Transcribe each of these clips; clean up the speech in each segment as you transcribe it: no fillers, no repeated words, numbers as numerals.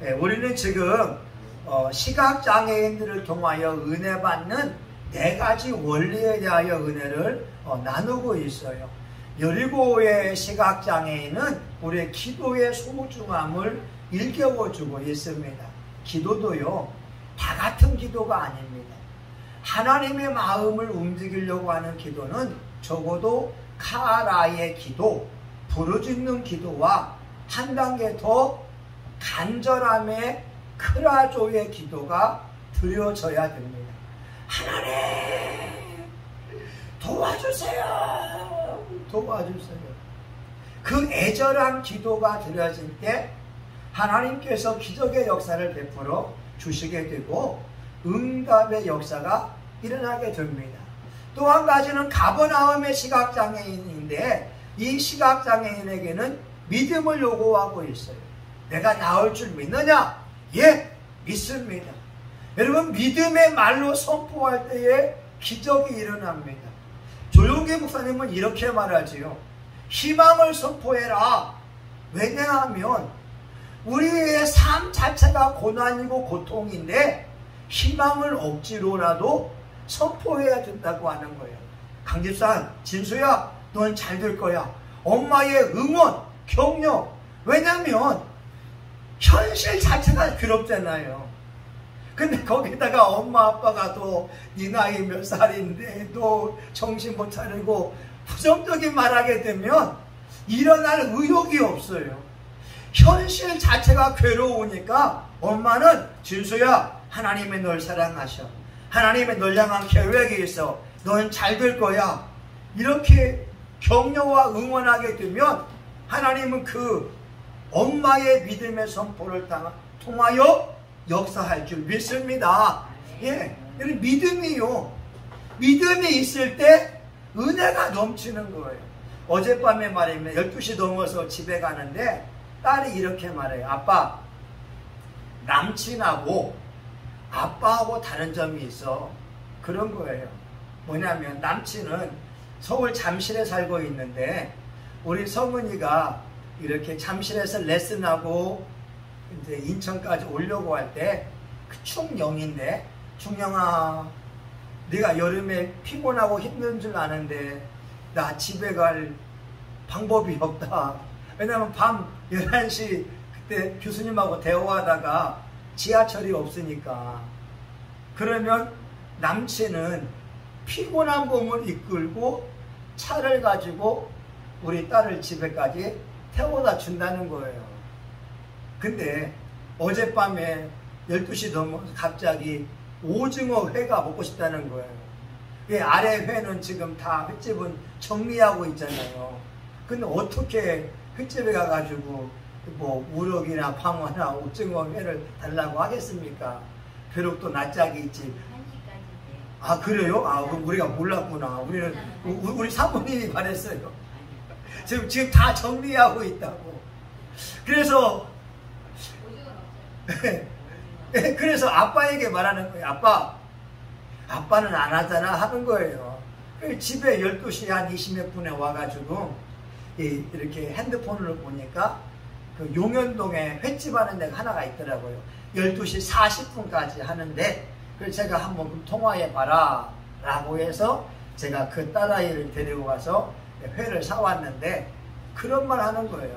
우리는 지금 시각장애인들을 통하여 은혜 받는 4가지 원리에 대하여 은혜를 나누고 있어요. 17의 시각장애인은 우리의 기도의 소중함을 일깨워주고 있습니다. 기도도요, 다 같은 기도가 아닙니다. 하나님의 마음을 움직이려고 하는 기도는 적어도 카라의 기도, 부르짖는 기도와 한 단계 더 간절함의 크라조의 기도가 드려져야 됩니다. 하나님 도와주세요, 도와주세요. 그 애절한 기도가 드려질 때 하나님께서 기적의 역사를 베풀어 주시게 되고 응답의 역사가 일어나게 됩니다. 또 한 가지는 가버나움의 시각장애인인데 이 시각장애인에게는 믿음을 요구하고 있어요. 내가 나을 줄 믿느냐? 예, 믿습니다. 여러분, 믿음의 말로 선포할 때에 기적이 일어납니다. 조용기 목사님은 이렇게 말하지요. 희망을 선포해라. 왜냐하면 우리의 삶 자체가 고난이고 고통인데 희망을 억지로라도 선포해야 된다고 하는 거예요. 강집산, 진수야, 넌 잘 될 거야. 엄마의 응원, 격려. 왜냐하면 현실 자체가 괴롭잖아요. 근데 거기다가 엄마 아빠가 또 네 나이 몇 살인데 또 정신 못 차리고 부정적인 말하게 되면 일어날 의욕이 없어요. 현실 자체가 괴로우니까 엄마는 진수야, 하나님이 널 사랑하셔. 하나님이 널 향한 계획이 있어. 넌 잘 될 거야. 이렇게 격려와 응원하게 되면 하나님은 그 엄마의 믿음의 선포를 통하여 역사할 줄 믿습니다. 예, 믿음이요. 믿음이 있을 때 은혜가 넘치는 거예요. 어젯밤에 말입니다. 12시 넘어서 집에 가는데 딸이 이렇게 말해요. 아빠, 남친하고 아빠하고 다른 점이 있어. 그런 거예요. 뭐냐면 남친은 서울 잠실에 살고 있는데 우리 성은이가 이렇게 잠실에서 레슨하고 이제 인천까지 오려고 할 때 그 충영인데, 충영아, 네가 여름에 피곤하고 힘든 줄 아는데 나 집에 갈 방법이 없다. 왜냐면 밤 11시 그때 교수님하고 대화하다가 지하철이 없으니까. 그러면 남친은 피곤한 몸을 이끌고 차를 가지고 우리 딸을 집에까지 태워다 준다는 거예요. 근데 어젯밤에 12시 넘어서 갑자기 오징어 회가 먹고 싶다는 거예요. 이 아래 회는 지금 다 횟집은 정리하고 있잖아요. 근데 어떻게 횟집에 가가지고 뭐 우럭이나 방어나 오징어 회를 달라고 하겠습니까? 비록 또 낯짝이 있지. 아, 그래요? 아, 그럼 우리가 몰랐구나. 우리 사모님이 말했어요. 지금 다 정리하고 있다고. 그래서 그래서 아빠에게 말하는 거예요. 아빠는 안 하잖아 하는 거예요. 집에 12시 한 20몇 분에 와가지고 이렇게 핸드폰을 보니까 그 용현동에 횟집 하는 데가 하나가 있더라고요. 12시 40분까지 하는데 그래서 제가 한번 통화해봐라 라고 해서 제가 그 딸아이를 데리고 가서 회를 사왔는데 그런 말 하는 거예요.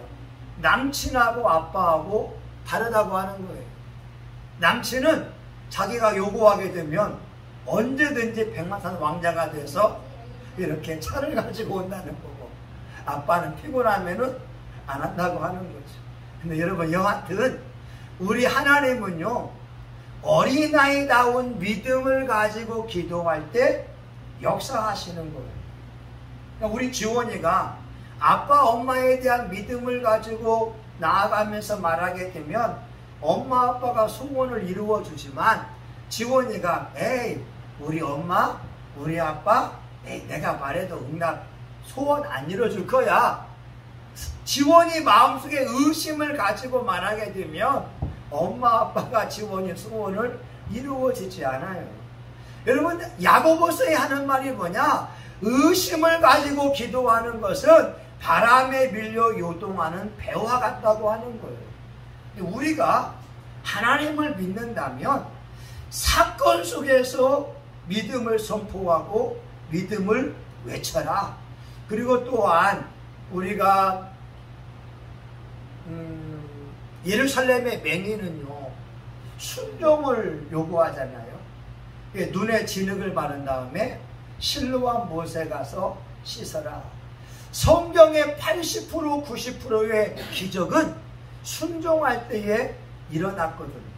남친하고 아빠하고 다르다고 하는 거예요. 남친은 자기가 요구하게 되면 언제든지 백마산 왕자가 돼서 이렇게 차를 가지고 온다는 거고, 아빠는 피곤하면은 안 한다고 하는 거죠. 근데 여러분, 여하튼 우리 하나님은요, 어린아이다운 믿음을 가지고 기도할 때 역사하시는 거예요. 그러니까 우리 지원이가 아빠 엄마에 대한 믿음을 가지고 나아가면서 말하게 되면 엄마 아빠가 소원을 이루어 주지만 지원이가 에이 우리 엄마 우리 아빠 에이 내가 말해도 응답 소원 안 이뤄줄 거야. 지원이 마음속에 의심을 가지고 말하게 되면 엄마 아빠가 지원이 소원을 이루어지지 않아요. 여러분, 야고보서에 하는 말이 뭐냐? 의심을 가지고 기도하는 것은 바람에 밀려 요동하는 배와 같다고 하는 거예요. 우리가 하나님을 믿는다면 사건 속에서 믿음을 선포하고 믿음을 외쳐라. 그리고 또한 우리가 예루살렘의 맹인은요, 순종을 요구하잖아요. 눈에 진흙을 바른 다음에 실로암 못에 가서 씻어라. 성경의 80% 90%의 기적은 순종할 때에 일어났거든요.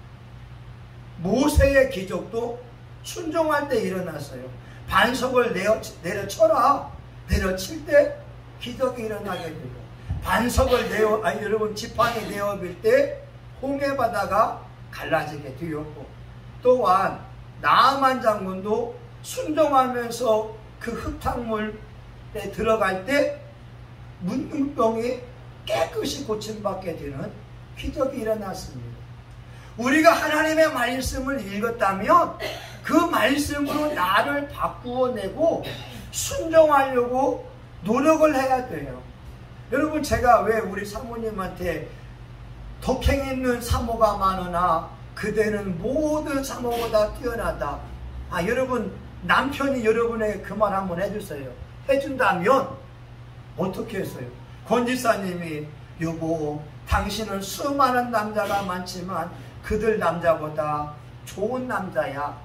모세의 기적도 순종할 때 일어났어요. 반석을 내려쳐라. 내려칠 때 기적이 일어나게 되고, 반석을 여러분 지팡이 내어빌 때 홍해 바다가 갈라지게 되었고, 또한 나아만 장군도 순종하면서 그 흙탕물에 들어갈 때 문둥병이 깨끗이 고침받게 되는 기적이 일어났습니다. 우리가 하나님의 말씀을 읽었다면 그 말씀으로 나를 바꾸어내고 순종하려고 노력을 해야 돼요. 여러분, 제가 왜 우리 사모님한테 독행 있는 사모가 많으나 그대는 모든 사모보다 뛰어나다. 여러분, 남편이 여러분에게 그 말 한번 해주세요. 해준다면 어떻게 했어요? 권지사님이 여보, 당신은 수많은 남자가 많지만 그들 남자보다 좋은 남자야.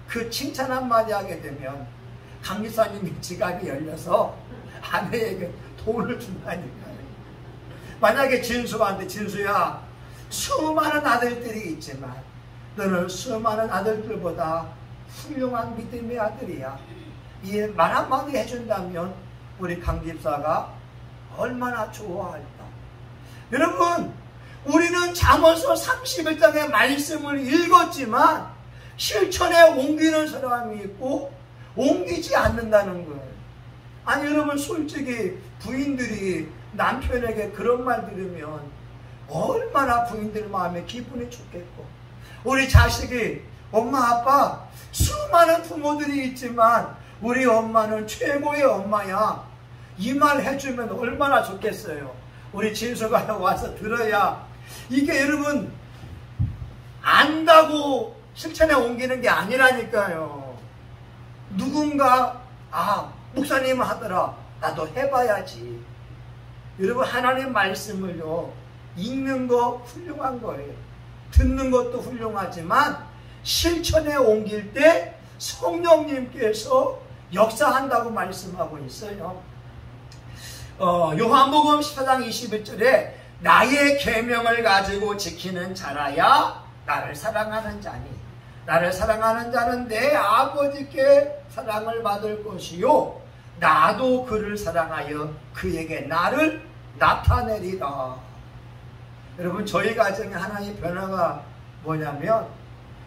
그 칭찬 한마디 하게 되면 강기사님이 지갑이 열려서 아내에게 돈을 준다니까요. 만약에 진수한테, 진수야, 수많은 아들들이 있지만 너는 수많은 아들들보다 훌륭한 믿음의 아들이야. 이 말 한마디 해준다면 우리 강집사가 얼마나 좋아할까. 여러분, 우리는 잠언서 31장의 말씀을 읽었지만 실천에 옮기는 사람이 있고 옮기지 않는다는 거예요. 아니, 여러분, 솔직히 부인들이 남편에게 그런 말 들으면 얼마나 부인들 마음에 기분이 좋겠고, 우리 자식이 엄마 아빠 수많은 부모들이 있지만 우리 엄마는 최고의 엄마야, 이 말 해주면 얼마나 좋겠어요. 우리 진수가 와서 들어야 이게 여러분 안다고 실천에 옮기는 게 아니라니까요. 누군가 목사님은 하더라, 나도 해봐야지. 여러분, 하나님 말씀을요, 읽는 거 훌륭한 거예요. 듣는 것도 훌륭하지만 실천에 옮길 때 성령님께서 역사한다고 말씀하고 있어요. 요한복음 14장 21절에 나의 계명을 가지고 지키는 자라야 나를 사랑하는 자니, 나를 사랑하는 자는 내 아버지께 사랑을 받을 것이요 나도 그를 사랑하여 그에게 나를 나타내리라. 여러분, 저희 가정에 하나의 변화가 뭐냐면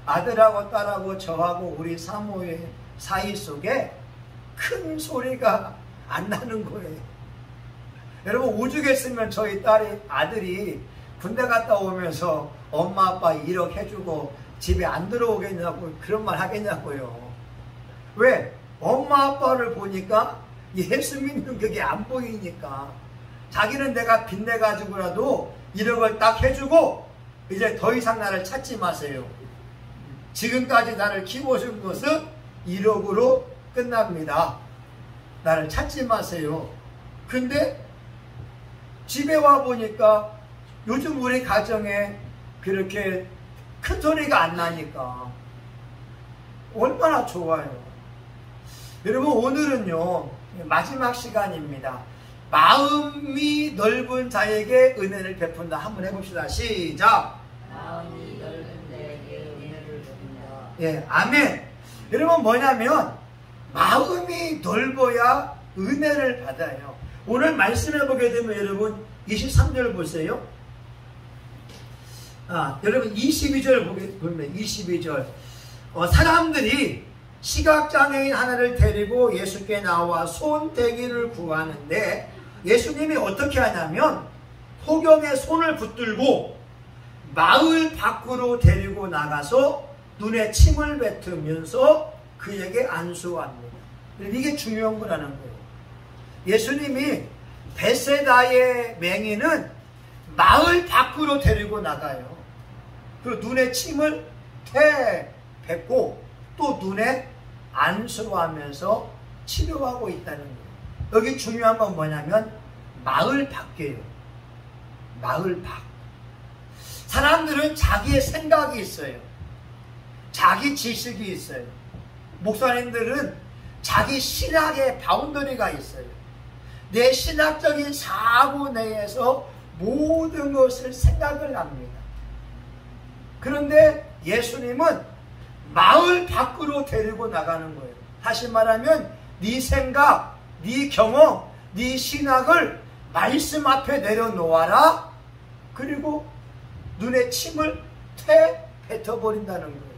아들하고 딸하고 저하고 우리 사모의 사이 속에 큰 소리가 안 나는 거예요. 여러분, 오죽했으면 저희 아들이 군대 갔다 오면서 엄마 아빠 1억 해주고 집에 안 들어오겠냐고 그런 말 하겠냐고요. 왜? 엄마 아빠를 보니까 예수 믿는 그게 안 보이니까. 자기는 내가 빚내가지고라도 1억을 딱 해주고 이제 더 이상 나를 찾지 마세요. 지금까지 나를 키워준 것은 1억으로 끝납니다. 나를 찾지 마세요. 근데 집에 와 보니까 요즘 우리 가정에 그렇게 큰 소리가 안 나니까 얼마나 좋아요. 여러분, 오늘은요 마지막 시간입니다. 마음이 넓은 자에게 은혜를 베푼다. 한번 해봅시다. 시작. 마음이 넓은 자에게 은혜를 베푼다. 예, 아멘. 여러분, 뭐냐면 마음이 넓어야 은혜를 받아요. 오늘 말씀해 보게 되면 여러분 23절 보세요. 여러분 22절 보면 22절 사람들이 시각장애인 하나를 데리고 예수께 나와 손대기를 구하는데 예수님이 어떻게 하냐면 호경에 손을 붙들고 마을 밖으로 데리고 나가서 눈에 침을 뱉으면서 그에게 안수합니다. 이게 중요한 거라는 거예요. 예수님이 베세다의 맹인은 마을 밖으로 데리고 나가요. 그리고 눈에 침을 태 뱉고 또 눈에 안수로 하면서 치료하고 있다는 거예요. 여기 중요한 건 뭐냐면 마을 밖이에요. 마을 밖. 사람들은 자기의 생각이 있어요. 자기 지식이 있어요. 목사님들은 자기 신학의 바운더리가 있어요. 내 신학적인 사고 내에서 모든 것을 생각을 합니다. 그런데 예수님은 마을 밖으로 데리고 나가는 거예요. 다시 말하면 네 생각, 네 경험, 네 신학을 말씀 앞에 내려놓아라. 그리고 눈에 침을 뱉어버린다는 거예요.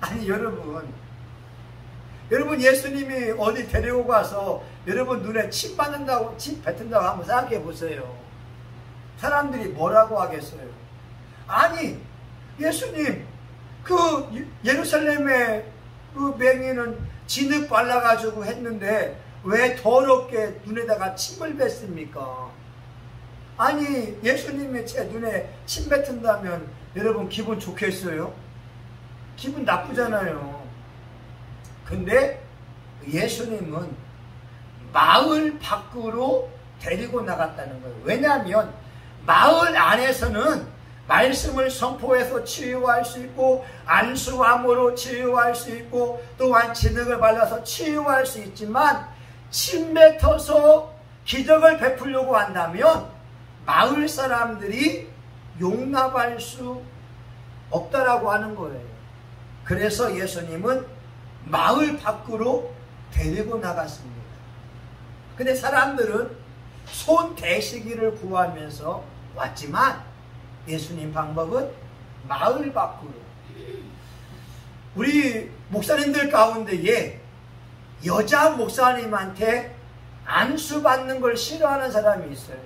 아니 여러분 예수님이 어디 데리고 가서 여러분 눈에 침 뱉는다고 한번 생각해 보세요. 사람들이 뭐라고 하겠어요? 아니 예수님 그 예루살렘의 그 맹인은 진흙 발라가지고 했는데 왜 더럽게 눈에다가 침을 뱉습니까? 아니 예수님이 제 눈에 침 뱉은다면 여러분 기분 좋겠어요? 기분 나쁘잖아요. 근데 예수님은 마을 밖으로 데리고 나갔다는 거예요. 왜냐하면 마을 안에서는 말씀을 선포해서 치유할 수 있고 안수함으로 치유할 수 있고 또한 진흙을 발라서 치유할 수 있지만 침 뱉어서 기적을 베풀려고 한다면 마을 사람들이 용납할 수 없다라고 하는 거예요. 그래서 예수님은 마을 밖으로 데리고 나갔습니다. 근데 사람들은 손 대시기를 구하면서 왔지만 예수님 방법은 마을 밖으로. 우리 목사님들 가운데에 여자 목사님한테 안수 받는 걸 싫어하는 사람이 있어요.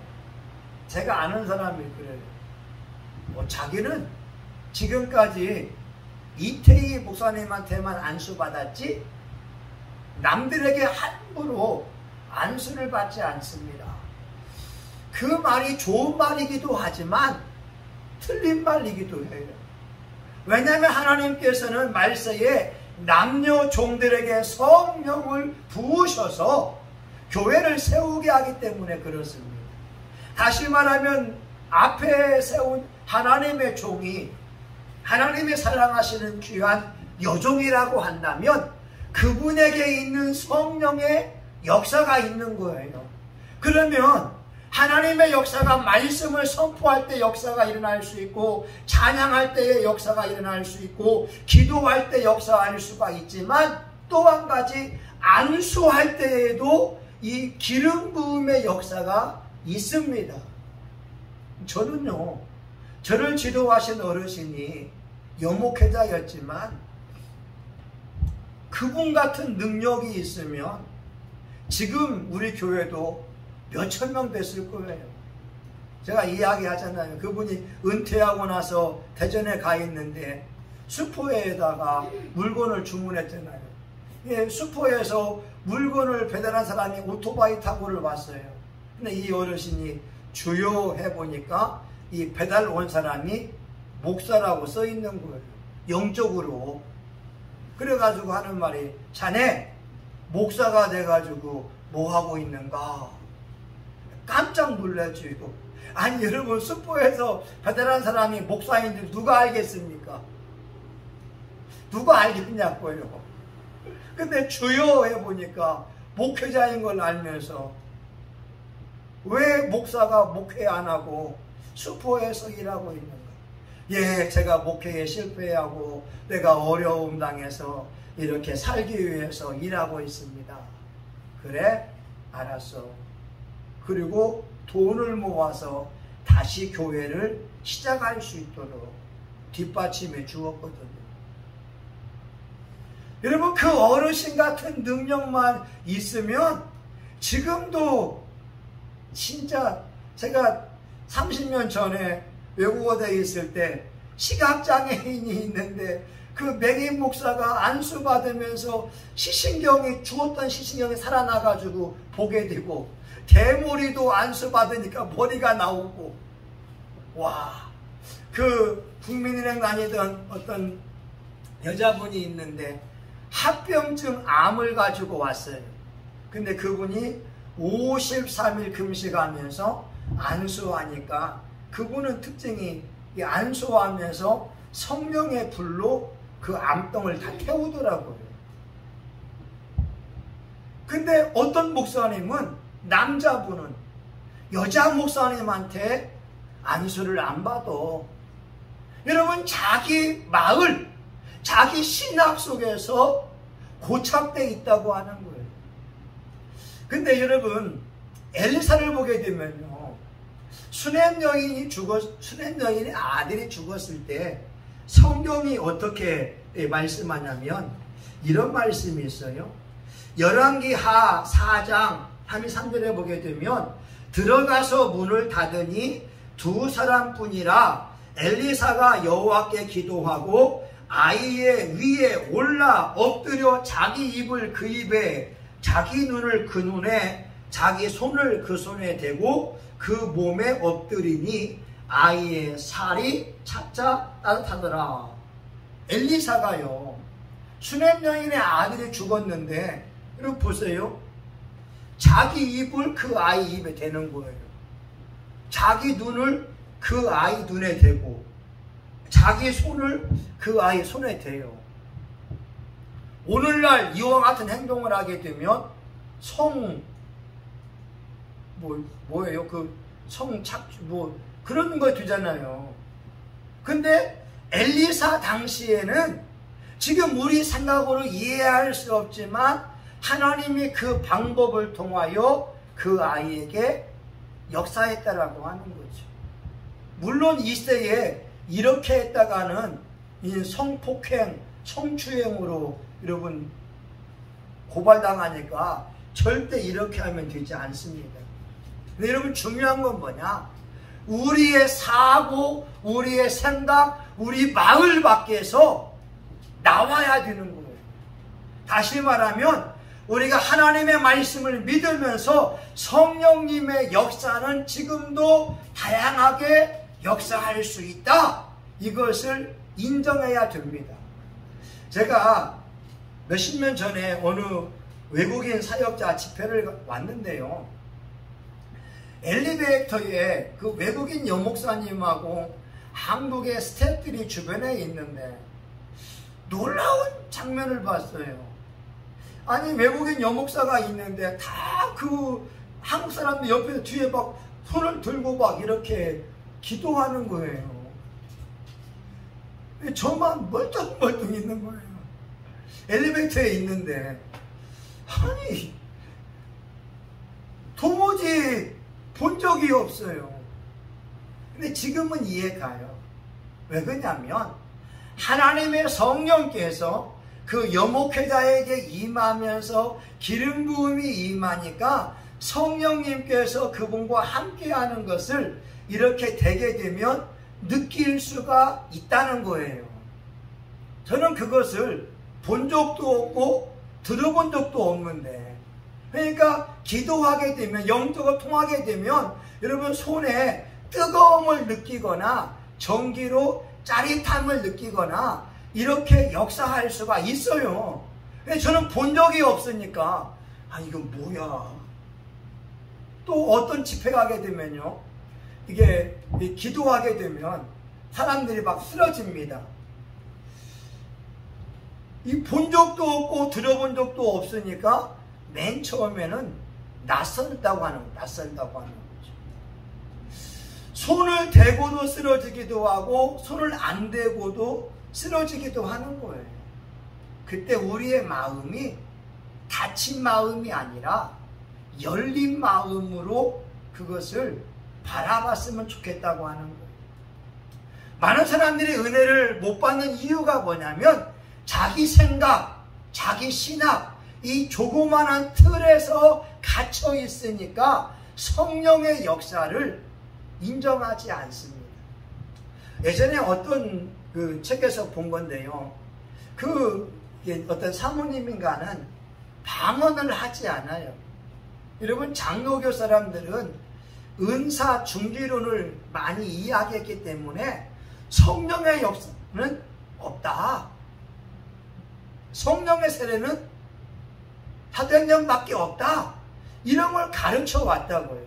제가 아는 사람이 그래요. 자기는 지금까지 이태희 목사님한테만 안수 받았지 남들에게 함부로 안수를 받지 않습니다. 그 말이 좋은 말이기도 하지만 틀린 말이기도 해요. 왜냐하면 하나님께서는 말세에 남녀 종들에게 성령을 부으셔서 교회를 세우게 하기 때문에 그렇습니다. 다시 말하면 앞에 세운 하나님의 종이 하나님의 사랑하시는 귀한 여종이라고 한다면 그분에게 있는 성령의 역사가 있는 거예요. 그러면 하나님의 역사가 말씀을 선포할 때 역사가 일어날 수 있고 찬양할 때의 역사가 일어날 수 있고 기도할 때 역사할 수가 있지만 또 한 가지 안수할 때에도 이 기름 부음의 역사가 있습니다. 저는요, 저를 지도하신 어르신이 여목회자였지만 그분 같은 능력이 있으면 지금 우리 교회도 몇천 명 됐을 거예요. 제가 이야기하잖아요. 그분이 은퇴하고 나서 대전에 가 있는데 슈퍼에다가 물건을 주문했잖아요. 예, 슈퍼에서 물건을 배달한 사람이 오토바이 타고를 왔어요. 근데 이 어르신이 주요 해보니까 이 배달 온 사람이 목사라고 써 있는 거예요. 영적으로. 그래가지고 하는 말이 자네 목사가 돼가지고 뭐 하고 있는가? 깜짝 놀라지고. 아니 여러분 슈퍼에서 배달한 사람이 목사인지 누가 알겠습니까? 누가 알겠냐고요. 근데 주요 해보니까 목회자인 걸 알면서 왜 목사가 목회 안 하고 슈퍼에서 일하고 있는 거예요? 예, 제가 목회에 실패하고 내가 어려움 당해서 이렇게 살기 위해서 일하고 있습니다. 그래? 알았어. 그리고 돈을 모아서 다시 교회를 시작할 수 있도록 뒷받침해 주었거든요. 여러분 그 어르신 같은 능력만 있으면 지금도 진짜 제가 30년 전에 외국어대에 있을 때 시각장애인이 있는데 그 맹인 목사가 안수 받으면서 시신경이 죽었던 시신경이 살아나가지고 보게 되고 대머리도 안수 받으니까 머리가 나오고 와 그 국민은행 다니던 어떤 여자분이 있는데 합병증 암을 가지고 왔어요. 근데 그분이 53일 금식하면서 안수하니까 그분은 특징이 이 안수하면서 성령의 불로 그 암덩을 다 태우더라고요. 근데 어떤 목사님은 남자분은 여자 목사님한테 안수를 안 받아. 여러분 자기 마을, 자기 신학 속에서 고착되어 있다고 하는 거예요. 근데 여러분 엘리사를 보게 되면요, 수냄 여인의 아들이 죽었을 때 성경이 어떻게 말씀하냐면 이런 말씀이 있어요. 열왕기하 4장 33절에 보게 되면 들어가서 문을 닫으니 두 사람뿐이라 엘리사가 여호와께 기도하고 아이의 위에 올라 엎드려 자기 입을 그 입에 자기 눈을 그 눈에 자기 손을 그 손에 대고 그 몸에 엎드리니 아이의 살이 차차 따뜻하더라. 엘리사가요, 수냄 여인의 아들이 죽었는데 여러분 보세요. 자기 입을 그 아이 입에 대는 거예요. 자기 눈을 그 아이 눈에 대고 자기 손을 그 아이 손에 대요. 오늘날 이와 같은 행동을 하게 되면 뭐예요? 그런 거 되잖아요. 근데 엘리사 당시에는 지금 우리 생각으로 이해할 수 없지만 하나님이 그 방법을 통하여 그 아이에게 역사했다라고 하는 거죠. 물론 이 시대에 이렇게 했다가는 성폭행, 성추행으로 여러분 고발당하니까 절대 이렇게 하면 되지 않습니다. 근데 여러분 중요한 건 뭐냐? 우리의 사고, 우리의 생각, 우리 마을 밖에서 나와야 되는 거예요. 다시 말하면 우리가 하나님의 말씀을 믿으면서 성령님의 역사는 지금도 다양하게 역사할 수 있다. 이것을 인정해야 됩니다. 제가 몇십 년 전에 어느 외국인 사역자 집회를 왔는데요. 엘리베이터에 그 외국인 여목사님하고 한국의 스태프들이 주변에 있는데 놀라운 장면을 봤어요. 아니 외국인 여목사가 있는데 다 그 한국 사람들 옆에서 뒤에 막 손을 들고 막 이렇게 기도하는 거예요. 저만 멀뚱멀뚱 있는 거예요. 엘리베이터에 있는데 아니 도무지 본 적이 없어요. 근데 지금은 이해가요. 왜 그러냐면 하나님의 성령께서 그 여목회자에게 임하면서 기름 부음이 임하니까 성령님께서 그분과 함께하는 것을 이렇게 되게 되면 느낄 수가 있다는 거예요. 저는 그것을 본 적도 없고 들어본 적도 없는데, 그러니까 기도하게 되면, 영적으로 통하게 되면 여러분 손에 뜨거움을 느끼거나 전기로 짜릿함을 느끼거나 이렇게 역사할 수가 있어요. 근데 저는 본 적이 없으니까 이건 뭐야. 또 어떤 집회 가게 되면요, 이게 기도하게 되면 사람들이 막 쓰러집니다. 이 본 적도 없고 들어본 적도 없으니까 맨 처음에는 낯설다고 하는 거죠. 손을 대고도 쓰러지기도 하고 손을 안 대고도 쓰러지기도 하는 거예요. 그때 우리의 마음이 닫힌 마음이 아니라 열린 마음으로 그것을 바라봤으면 좋겠다고 하는 거예요. 많은 사람들이 은혜를 못 받는 이유가 뭐냐면 자기 생각, 자기 신학, 이 조그마한 틀에서 갇혀 있으니까 성령의 역사를 인정하지 않습니다. 예전에 어떤 그 책에서 본 건데요. 어떤 사모님인가는 방언을 하지 않아요. 여러분 장로교 사람들은 은사 중지론을 많이 이야기했기 때문에 성령의 역사는 없다. 성령의 세례는 사도행전밖에 없다. 이런 걸 가르쳐 왔다고요.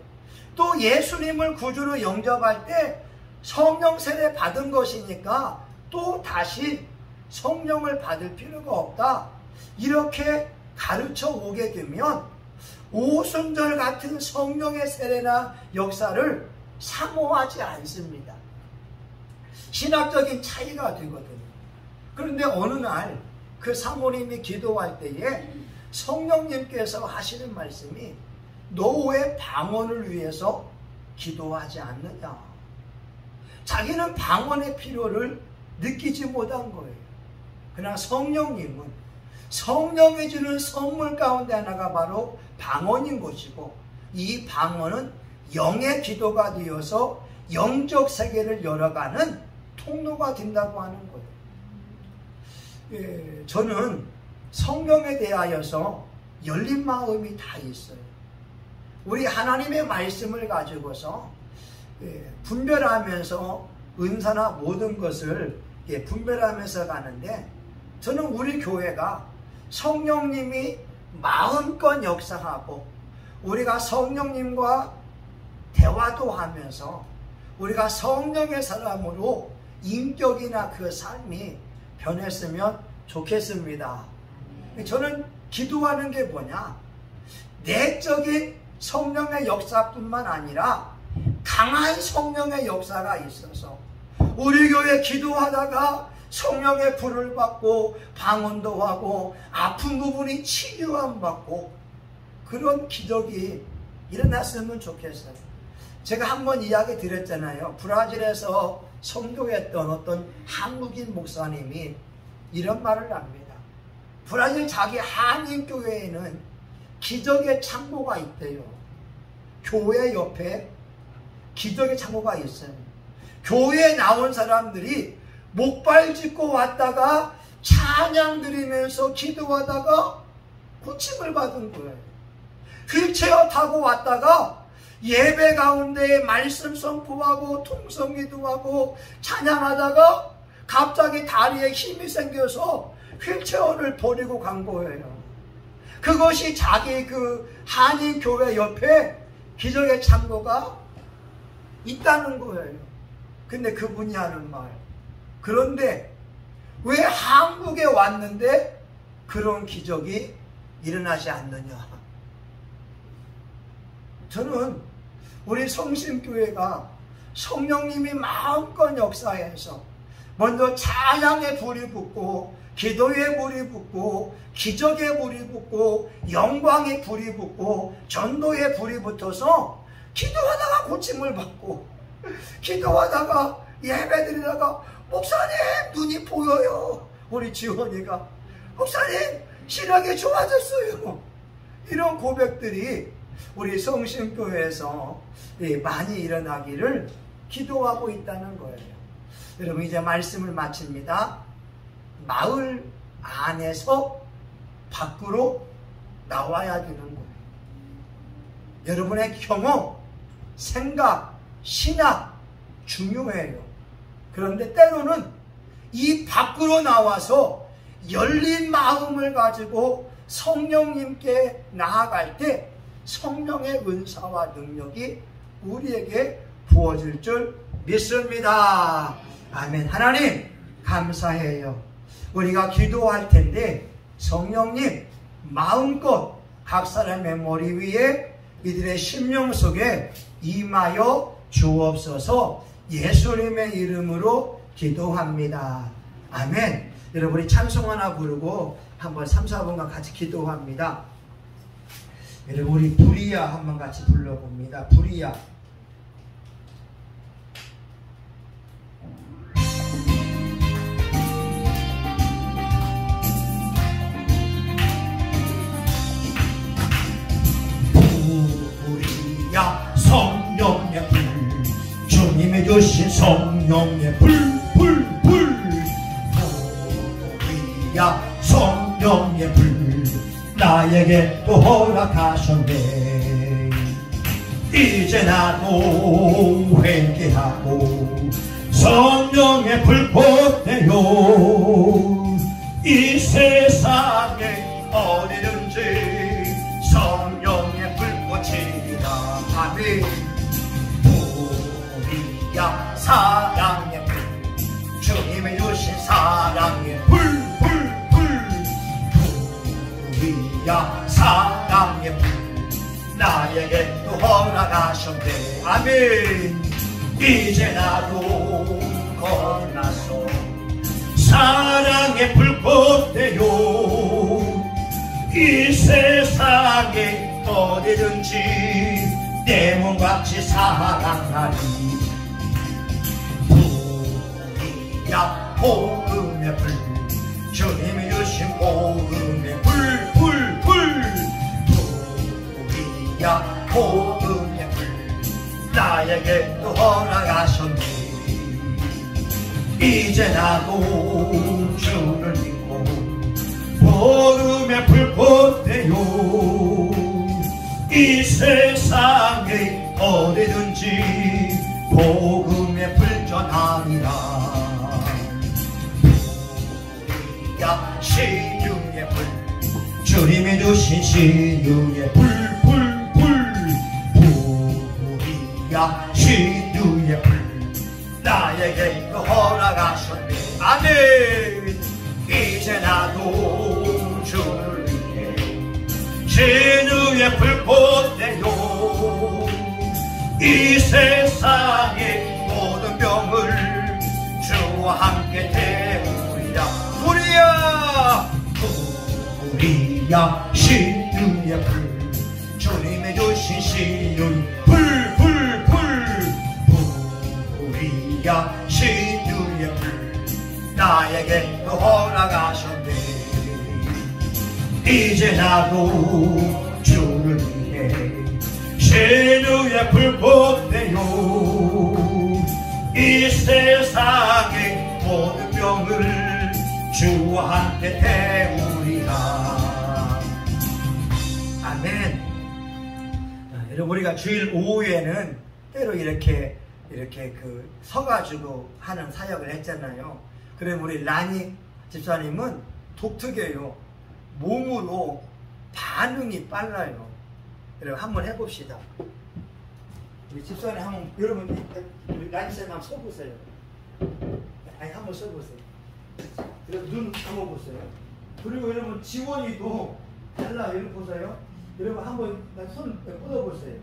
또 예수님을 구주로 영접할 때 성령 세례 받은 것이니까 또 다시 성령을 받을 필요가 없다. 이렇게 가르쳐 오게 되면 오순절 같은 성령의 세례나 역사를 사모하지 않습니다. 신학적인 차이가 되거든요. 그런데 어느 날 그 사모님이 기도할 때에 성령님께서 하시는 말씀이 노후의 방언을 위해서 기도하지 않느냐. 자기는 방언의 필요를 느끼지 못한 거예요. 그러나 성령님은 성령이 주는 선물 가운데 하나가 바로 방언인 것이고, 이 방언은 영의 기도가 되어서 영적 세계를 열어가는 통로가 된다고 하는 거예요. 저는 성령에 대하여서 열린 마음이 다 있어요. 우리 하나님의 말씀을 가지고서 분별하면서 은사나 모든 것을 분별하면서 가는데, 저는 우리 교회가 성령님이 마음껏 역사하고 우리가 성령님과 대화도 하면서 우리가 성령의 사람으로 인격이나 그 삶이 변했으면 좋겠습니다. 저는 기도하는 게 뭐냐? 내적인 성령의 역사뿐만 아니라 강한 성령의 역사가 있어서 우리 교회 기도하다가 성령의 불을 받고 방언도 하고 아픈 부분이 치유함 받고 그런 기적이 일어났으면 좋겠어요. 제가 한번 이야기 드렸잖아요. 브라질에서 선교했던 어떤 한국인 목사님이 이런 말을 합니다. 브라질 자기 한인교회에는 기적의 창고가 있대요. 교회 옆에 기적의 창고가 있어요. 교회에 나온 사람들이 목발 짚고 왔다가 찬양 드리면서 기도하다가 고침을 받은 거예요. 휠체어 타고 왔다가 예배 가운데 말씀 선포하고 통성 기도하고 찬양하다가 갑자기 다리에 힘이 생겨서 휠체어를 버리고 간 거예요. 그것이 자기 그 한인교회 옆에 기적의 창고가 있다는 거예요. 근데 그분이 하는 말, 그런데 왜 한국에 왔는데 그런 기적이 일어나지 않느냐. 저는 우리 성심교회가 성령님이 마음껏 역사해서 먼저 찬양의 불이 붙고 기도의 불이 붙고 기적의 불이 붙고 영광의 불이 붙고 전도의 불이 붙어서 기도하다가 고침을 받고 기도하다가 예배드리다가 목사님 눈이 보여요. 우리 지원이가 목사님 시력이 좋아졌어요. 이런 고백들이 우리 성심교회에서 많이 일어나기를 기도하고 있다는 거예요. 여러분 이제 말씀을 마칩니다. 마을 안에서 밖으로 나와야 되는 거예요. 여러분의 경험, 생각, 신학 중요해요. 그런데 때로는 이 밖으로 나와서 열린 마음을 가지고 성령님께 나아갈 때 성령의 은사와 능력이 우리에게 부어질 줄 믿습니다. 아멘. 하나님 감사해요. 우리가 기도할 텐데 성령님 마음껏 각 사람의 머리 위에 이들의 심령 속에 임하여 주옵소서. 예수님의 이름으로 기도합니다. 아멘. 여러분이 찬송 하나 부르고 한번 3, 4분간 같이 기도합니다. 여러분 우리 부리야 한번 같이 불러봅니다. 부리야. 부리야 성령의 불, 주님이 주신 성령의 불, 불, 불. 부리야 성령의 불, 나에게 또 허락하셨네. 이제 나도 회개하고 성령의 불꽃내요 이 세상에 어디든지 성령의 불꽃이다. 아멘. 우리야 사랑의 불 주님이 주신 사랑의 불 우리야 사랑의 불 나에게 또 허락하셨네. 아멘. 이제 나도 거듭나서 사랑의 불꽃내요 이 세상에 어디든지 내 몸같이 사랑하리. 우리야 복음의 불 주님이 주신 복음의 불 우리야 복음의 불 나에게 또 허락하셨네. 이제 나도 주를 믿고 복음의 불꽃내요 이 세상에 어디든지 복음의 불 전하리라. 우리야 신유의 불 주님이 주신 신유의 불 우리야 신유의 불 나에게 또 허락하셨네. 아멘. 이제 나도 주를 위해 신유의 불꽃내요 이 세상의 모든 병을 주와 함께 태우리라. 우리야 신유의 불 주님이 주신 신유의 불 우리야 신유의 불 나에게 또 허락하셨네. 이제 나도 주를 위해 신유의 불꽃내요 이 세상의 모든 병을 주와 함께 태우리라. 아멘. 여러분 우리가 주일 오후에는 때로 이렇게 서가지고 하는 사역을 했잖아요. 그럼 우리 라니 집사님은 독특해요. 몸으로 반응이 빨라요. 여러분 한번 해봅시다. 우리 집사님 한번 여러분 우리 라니 집사님 한번 서보세요. 아니 한번 서보세요. 그리고 눈 감아보세요. 그리고 여러분 지원이도 달라요. 여러분 보세요. 여러분 한번 손 뻗어보세요.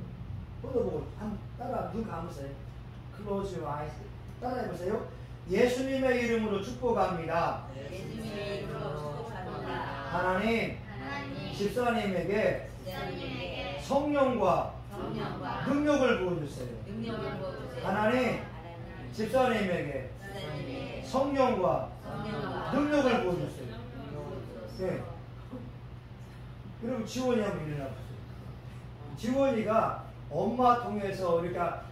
뻗어보고 한번 따라 눈 감으세요. Close your eyes. 따라해보세요. 예수님의 이름으로 축복합니다. 예수님의 이름으로 축복합니다. 하나님 집사님에게 성령과 능력을 부어주세요. 하나님 집사님에게 성령과 능력을 부어주세요. 네. 그리고 지원이 한번 일어나보세요. 지원이가 엄마 통해서 우리가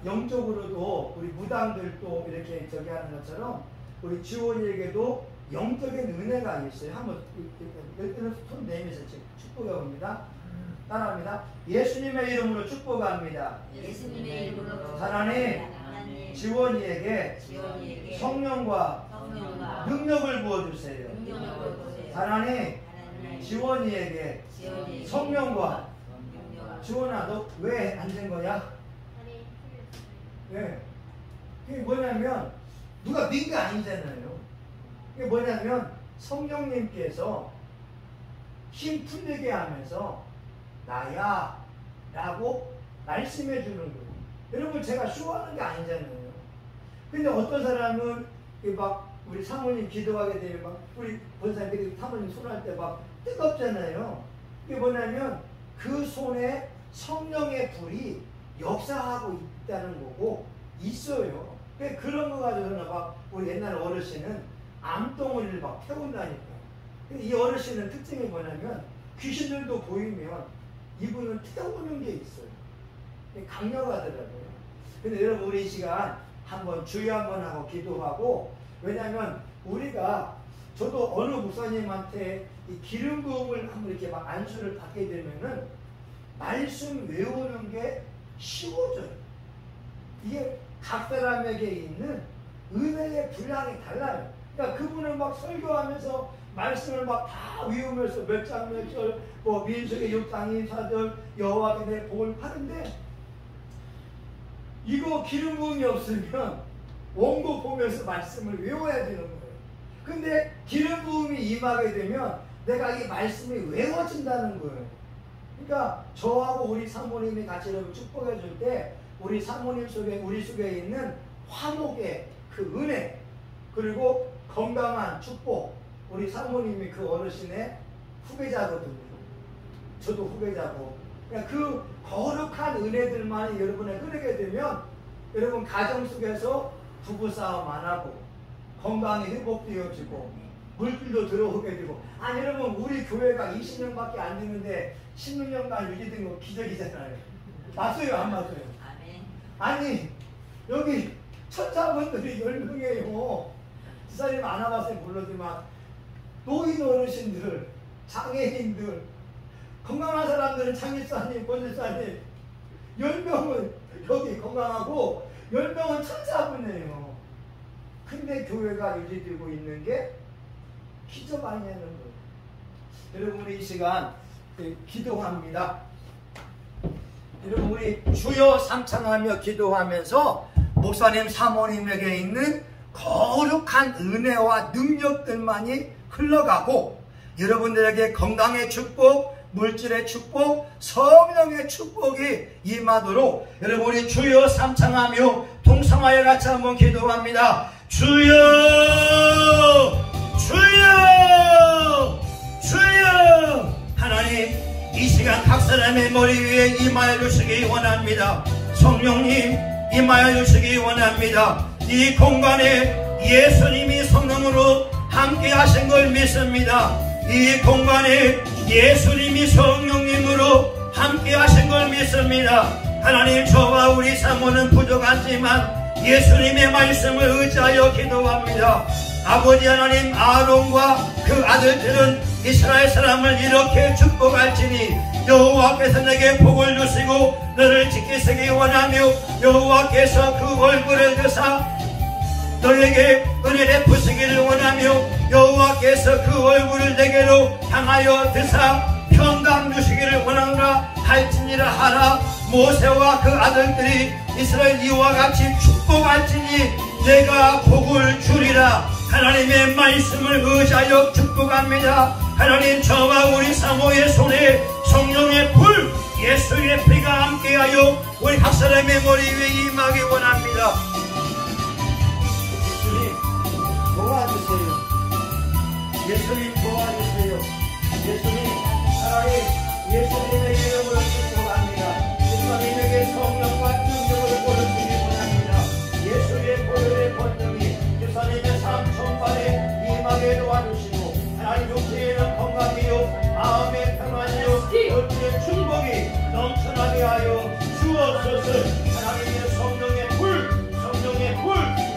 영적으로도 우리 무당들도 이렇게 저기 하는 것처럼 우리 지원이에게도 영적인 은혜가 있어요. 한번 손 내밀어서 축복합니다. 따라합니다. 예수님의 이름으로 축복합니다. 예수님의 이름으로 하나님 지원이에게 성령과 능력을 부어주세요. 하나님 지원이에게 성령과 지원아 너 왜 안 된 거야? 네. 그게 뭐냐면 누가 민 게 아니잖아요. 그게 뭐냐면 성령님께서 힘 풀리게 하면서 나야 라고 말씀해 주는 거예요. 여러분 제가 쇼하는 게 아니잖아요. 근데 어떤 사람은 막 우리 사모님 기도하게 되면 막 우리 권사님들이 사모님 손할 때 막 뜨겁잖아요. 이게 뭐냐면 그 손에 성령의 불이 역사하고 있다는 거고 있어요. 그런 거 가지고는 막 우리 옛날 어르신은 암덩어리를 막 태운다니까. 이 어르신은 특징이 뭐냐면 귀신들도 보이면 이분은 태우는 게 있어요. 강력하더라고요. 근데 여러분 우리 이 시간 한번 주여 한번 하고 기도하고, 왜냐하면 우리가 저도 어느 목사님한테 이 기름 부음을 한번 이렇게 막 안수를 받게 되면은 말씀 외우는 게 쉬워져요. 이게 각 사람에게 있는 은혜의 분량이 달라요. 그러니까 그분은 막 설교하면서 말씀을 막 다 외우면서 몇 장 몇 절, 뭐 민수기 6장 24절 여호와께 내 복을 하는데, 이거 기름 부음이 없으면 원고 보면서 말씀을 외워야 되는 거예요. 근데 기름 부음이 임하게 되면 내가 이 말씀이 외워진다는 거예요. 그러니까 저하고 우리 사모님이 같이 이렇게 축복해 줄 때 우리 사모님 속에, 우리 속에 있는 화목의 그 은혜, 그리고 건강한 축복, 우리 사모님이 그 어르신의 후계자거든요. 저도 후계자고. 그러니까 그 거룩한 은혜들만이 여러분에 흐르게 되면 여러분 가정 속에서 부부싸움 안 하고 건강이 회복되어지고 물질도 들어오게 되고. 아니 여러분, 우리 교회가 20년밖에 안 됐는데 16년간 유지된 거 기적이잖아요. 맞아요 안 맞아요? 아니 여기 천사분들이 10명이에요. 지사님 안 와봤어요 모르지만 노인 어르신들, 장애인들, 건강한 사람들은 장일사님, 권일사님 10명은 여기 건강하고 10명은 천사분이에요. 근데 교회가 유지되고 있는 게 기적 아니냐는 거예요. 여러분 우리 이 시간 기도합니다. 여러분 우리 주여 삼창하며 기도하면서 목사님 사모님에게 있는 거룩한 은혜와 능력들만이 흘러가고 여러분들에게 건강의 축복, 물질의 축복, 성령의 축복이 임하도록 여러분 우리 주여 삼창하며 동성하여 같이 한번 기도합니다. 주여 주여 주여. 하나님 이 시간 각 사람의 머리 위에 임하여 주시기 원합니다. 성령님 임하여 주시기 원합니다. 이 공간에 예수님이 성령으로 함께 하신 걸 믿습니다. 이 공간에 예수님이 성령님으로 함께 하신 걸 믿습니다. 하나님 저와 우리 사모는 부족하지만 예수님의 말씀을 의지하여 기도합니다. 아버지 하나님, 아론과 그 아들들은 이스라엘 사람을 이렇게 축복할지니 여호와께서 내게 복을 주시고 너를 지키시기 원하며 여호와께서 그 얼굴을 드사 너에게 은혜 베푸시기를 원하며 여호와께서 그 얼굴을 내게로 향하여 드사 평강 주시기를 원하노라 할지니라 하라. 모세와 그 아들들이 이스라엘 이와 같이 축복할지니 내가 복을 주리라. 하나님의 말씀을 의지하여 축복합니다. 하나님 저와 우리 사모의 손에 성령의 불, 예수의 피가 함께하여 우리 각 사람의 머리 위에 임하기 원합니다. 도와주세요. 예수님 도와주세요. 예수님 차라리 예수님의 이름으로 축복합니다. 예수님에게 성령과 능력을 보여주기 원합니다. 예수의 보혈의 권능이 예수님의 삶 전반에 임하게 도와주시고 하나님 육체에는 건강이요 마음의 평안이요 어찌의 축복이 넘쳐나게 하여 주옵소서. 하나님의 성령의 불, 성령의 불,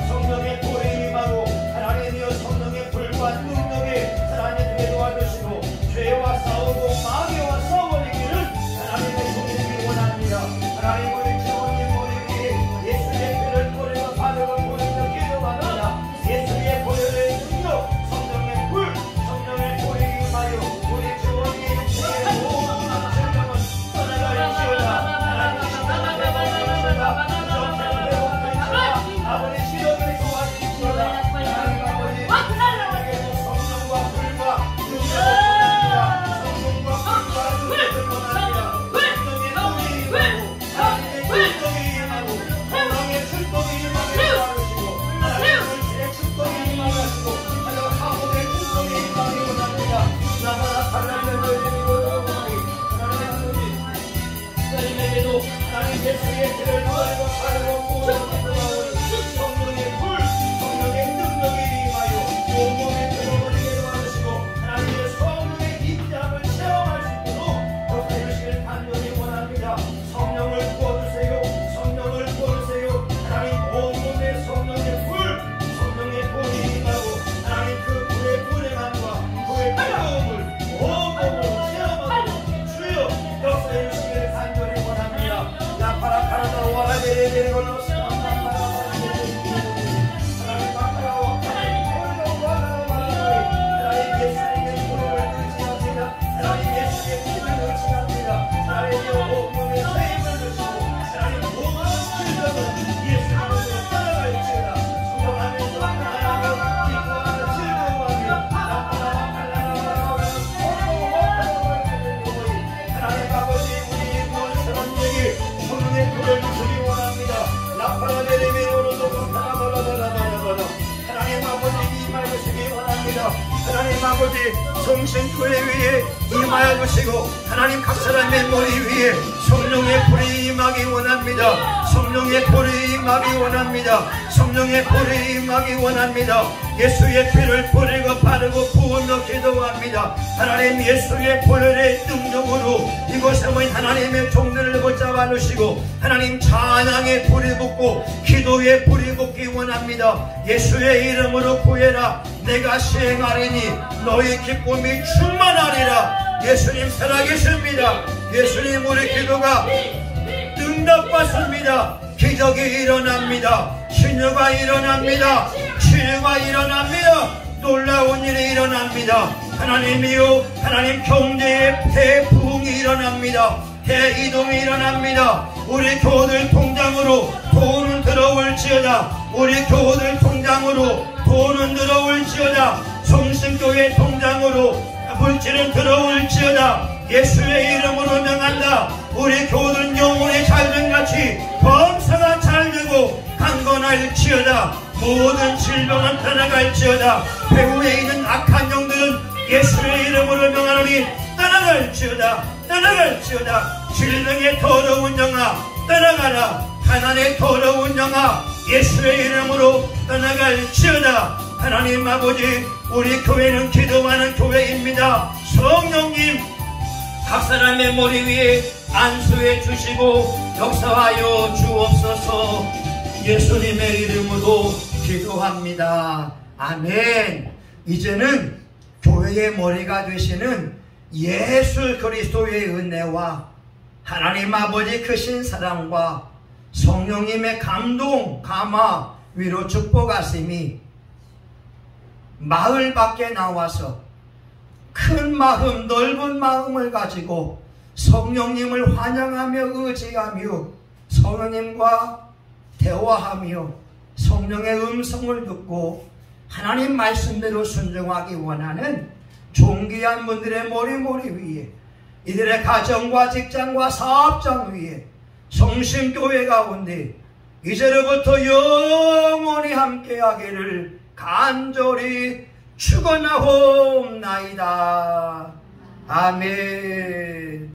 성령의 불이 임하고 하나님이여 성령의 불과 능력에 하나님께 도와주시고 죄와 싸우고 마귀와 싸워버리기를 하나님의 종이기 원합니다. 하나님 우리 주님 머리 위에 예수의 피를 뿌리고 바르고 보내며 기도합니다. 예수의 보혈의 능력, 성령의 불, 성령의 불이 임하여 우리 주님의 육체의 모든 생명은 떠나가리시오다. 하나님 아버지 시력을 도와주시오다. 하나님 아버지 하나님께서 성령과 불과 능력을 성령과 불과 능력을 원합니다. 성령의 불이 임하고 하나님의 축복이 임하고 건강의 축복이 임하게 도와주시고 하나님의 물질의 축복이 임하게 하시고 하나님의 화목의 축복이 임하게 원합니다. 나마나 하나님의 너희들이고 하나님의 하나님에게도 하나님 예수의 피를 바르고 바르고 부어주시고 성령의 불, 성령의 능력이 임하여 온몸에 들어버리게 도와주시고 하나님의 성령의 입장을 체험할 수 있도록 도와주시길 간절히 원합니다. 성령을 부어주세요. 성령을 부어주세요. 하나님 온몸에 성령의 불, 성령의 불이 임하고 하나님 그 불의 불행함과 불의 뜨거움을 온몸으로 체험하고 주여 역사해 주시기를 간절히 원합니다. 나파라 카라다 와라 데레데레 원합니다. 하나님 아버지 성신교회 위에 임하여 주시고 하나님 각 사람의 머리 위에 성령의 불이 임하기 원합니다. 성령의 불이 임하기 원합니다. 성령의 불이 임하기 원합니다. 예수의 피를 뿌리고 바르고 부으며 기도합니다. 하나님 예수의 보혈의 능력으로 이곳에 모인 하나님의 종들을 붙잡아 주시고 하나님 찬양의 불이 붙고 기도의 불이 붙기 원합니다. 예수의 이름으로 구해라. 내가 시행하리니 너희 기쁨이 충만하리라. 예수님 살아계십니다. 예수님 우리 기도가 응답받습니다. 기적이 일어납니다. 신유가 일어납니다. 치유가 일어납니다. 놀라운 일이 일어납니다. 하나님이요 하나님 경제의 대부흥이 일어납니다. 대이동이 일어납니다. 우리 교우들 통장으로 돈은 들어올지어다. 우리 교우들 통장으로 돈은 들어올지어다. 성신교회 통장으로 물질은 들어올지어다. 예수의 이름으로 명한다. 우리 교우들 영혼의 잘됨같이 범사가 잘되고 강건할지어다. 모든 질병은 떠나갈지어다. 배후에 있는 악한 영들은 예수의 이름으로 명하노니 떠나갈지어다. 떠나갈지어다. 질병의 더러운 영아 떠나가라. 가난의 더러운 영아 예수의 이름으로 떠나갈지어다. 하나님 아버지 우리 교회는 기도하는 교회입니다. 성령님 각 사람의 머리 위에 안수해 주시고 역사하여 주옵소서. 예수님의 이름으로 기도합니다. 아멘. 이제는 교회의 머리가 되시는 예수 그리스도의 은혜와 하나님 아버지 크신 사랑과 성령님의 감동, 감화, 위로 축복하심이 마을 밖에 나와서 큰 마음, 넓은 마음을 가지고 성령님을 환영하며 의지하며 성령님과 대화하며 성령의 음성을 듣고 하나님 말씀대로 순종하기 원하는 존귀한 분들의 머리 위에 이들의 가정과 직장과 사업장 위에 성신교회 가운데 이제로부터 영원히 함께하기를 간절히 축원하옵나이다. 아멘.